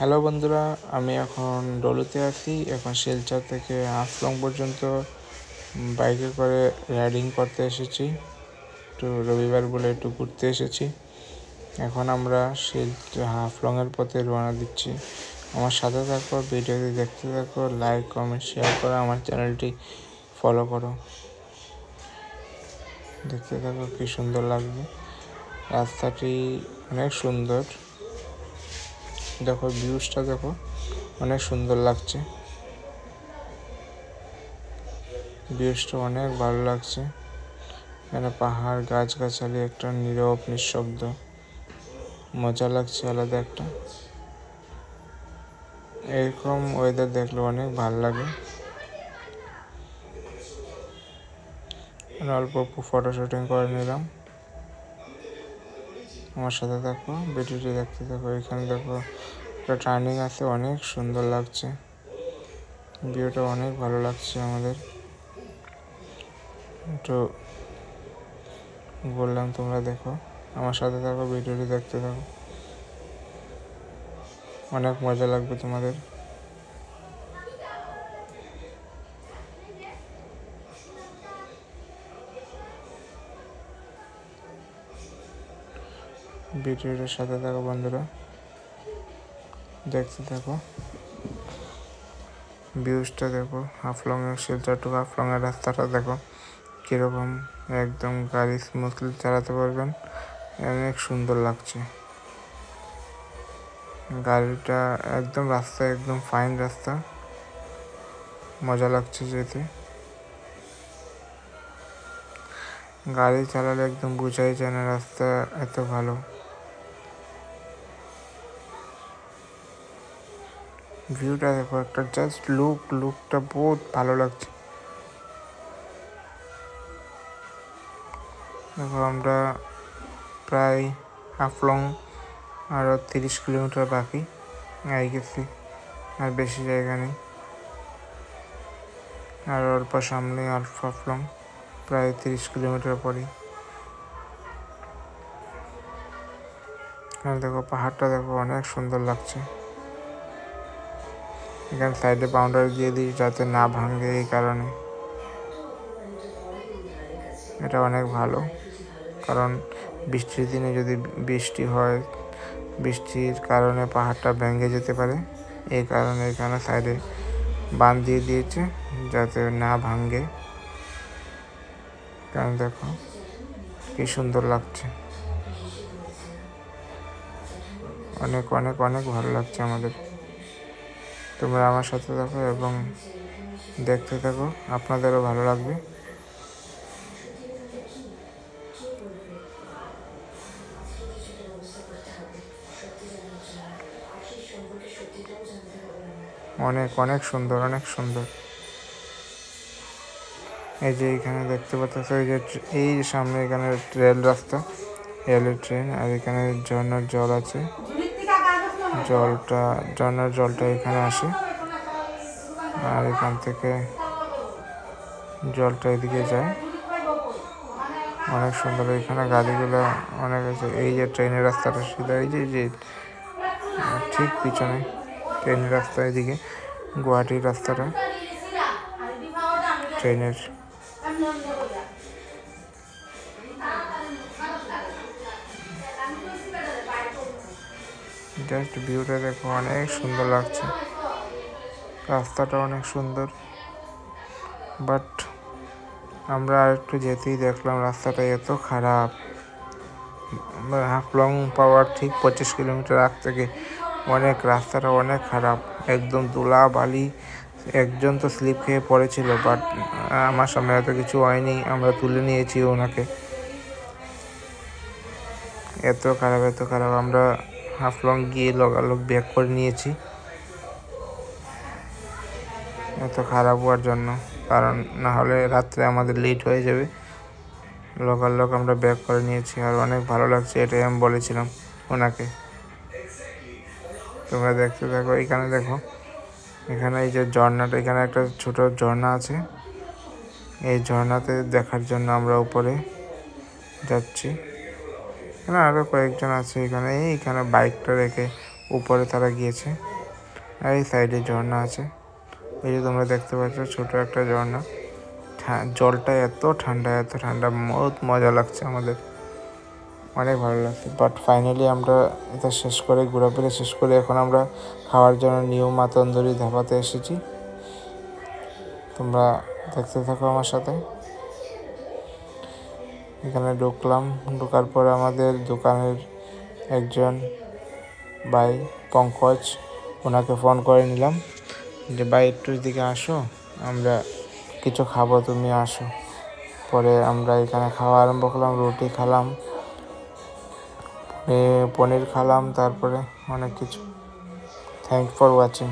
Hello বন্ধুরা, আমি এখন ডলুতে আছি। এখন শিলচর থেকে হাফলং পর্যন্ত বাইকে করে রাইডিং করতে এসেছি। একটু রবিবার বলে একটু ঘুরতে এসেছি। এখন আমরা হাফলংয়ের পথে রওনা দিচ্ছি। আমার সাথে থাকো, ভিডিওটি দেখতে থাকো, লাইক কমেন্ট শেয়ার করো, আমার চ্যানেলটি ফলো করো। দেখতে থাকো, কি সুন্দর লাগবে। রাস্তাটি অনেক সুন্দর, দেখো ভিউজটা দেখো, অনেক সুন্দর লাগছে। ভিউজটা অনেক ভালো লাগছে। এখানে পাহাড়, গাছগাছালি, একটা নীরব নিঃশব্দ, মজা লাগছে আলাদা একটা। এরকম ওয়েদার দেখলে অনেক ভালো লাগে। অল্প ফটো শুটিং করে নিলাম। আমার সাথে দেখো, ভিডিওটি দেখতে থাকো। এখানে দেখো একটা টার্নিং আছে, অনেক সুন্দর লাগছে। ভিউটা অনেক ভালো লাগছে আমাদের। একটু বললাম, তোমরা দেখো, আমার সাথে থাকো, ভিডিওটি দেখতে থাকো, অনেক মজা লাগবে তোমাদের। ভিডিওটার সাথে থাকো বন্ধুরা, দেখতে থাকো। ভিউজটা দেখো, শিলচর টু হাফলংয়ের রাস্তাটা দেখো কিরকম, একদম গাড়ি স্মুথলি চালাতে পারবেন। অনেক সুন্দর লাগছে গাড়িটা, একদম রাস্তা একদম ফাইন রাস্তা, মজা লাগছে যেতে। গাড়ি চালালে একদম বোঝাই যায় না রাস্তা এত ভালো। ভিউটা দেখো, একটা জাস্ট লুকটা বহুত ভালো লাগছে। দেখো, আমরা প্রায় হাফলং আরও 30 কিলোমিটার বাকি আই গেছি, আর বেশি জায়গা নেই। আর অল্প সামনে হাফলং, প্রায় 30 কিলোমিটার পরই। আর দেখো পাহাড়টা দেখো, অনেক সুন্দর লাগছে। এখানে সাইডে বাউন্ডারি দিয়ে দিই যাতে না ভাঙে, এই কারণে এটা অনেক ভালো। কারণ বৃষ্টির দিনে যদি বৃষ্টি হয়, বৃষ্টির কারণে পাহাড়টা ভেঙে যেতে পারে, এই কারণে এখানে সাইডে বাঁধ দিয়ে দিয়েছে যাতে না ভাঙে। কারণ দেখো কি সুন্দর লাগছে, অনেক অনেক অনেক ভালো লাগছে আমাদের। তোমরা আমার সাথে থাকো এবং দেখতে থাকো, আপনাদেরও ভালো লাগবে। অনেক অনেক সুন্দর, অনেক সুন্দর। এই যে এখানে দেখতে পাচ্ছ, এই যে সামনে এখানে রেলের ট্রেন, আর এখানে ঝর্ণার জল আছে। ঝর্ণার জলটা এখানে আসে, আর এখান থেকে জলটা এদিকে যায়। অনেক সুন্দর। এখানে গাড়িগুলো অনেক আছে। এই যে ট্রেনের রাস্তাটা সিধা, এই যে ঠিক পিছনে ট্রেনের রাস্তা, এদিকে গুয়াহাটির রাস্তাটা ট্রেনের। জাস্ট ভিউটা দেখো, অনেক সুন্দর লাগছে। রাস্তাটা অনেক সুন্দর, বাট আমরা আর একটু যেতেই দেখলাম রাস্তাটা এত খারাপ। হাফলং পাওয়ার ঠিক 25 কিলোমিটার আগ থেকে রাস্তাটা অনেক খারাপ, একদম ধুলা বালি। একজন তো স্লিপ খেয়ে পড়েছিল, বাট আমার সামনে এত কিছু হয়নি, আমরা তুলে নিয়েছি ওনাকে। এত খারাপ। আমরা হাফলং গিয়ে লগালগ ব্যাক করে নিয়েছি, এত খারাপ হওয়ার জন্য। কারণ না হলে রাত্রে আমাদের লেট হয়ে যাবে। লগালগ আমরা ব্যাক করে নিয়েছি, আর অনেক ভালো লাগছে, এটাই আমি বলেছিলাম ওনাকে। তোমরা দেখতে থাকো। এখানে দেখো, এখানে এই যে ঝর্ণাটা, এখানে একটা ছোট ঝর্ণা আছে। এই ঝর্ণাতে দেখার জন্য আমরা উপরে যাচ্ছি। এখানে আরও কয়েকজন আছে। এইখানে বাইকটা রেখে উপরে তারা গিয়েছে। আর এই সাইডে ঝর্ণা আছে, এই যে তোমরা দেখতে পাচ্ছ ছোট একটা ঝর্ণা। জলটা এত ঠান্ডা বহুত মজা লাগছে আমাদের, অনেক ভালো লাগছে। বাট ফাইনালি আমরা এটা শেষ করে ঘোরাফেরা শেষ করে এখন আমরা খাওয়ার জন্য নিউ মা তন্দুরি ধাবাতে এসেছি। তোমরা দেখতে থাকো আমার সাথে। এখানে ঢোকার পরে আমাদের দোকানের একজন ভাই পঙ্কজ, ওনাকে ফোন করে নিলাম যে ভাই একটু দিকে আসো, আমরা কিছু খাবো, তুমি আসো। পরে আমরা এখানে খাওয়া আরম্ভ করলাম, রুটি খেলাম, পনির খেলাম, তারপরে অনেক কিছু। Thank for watching.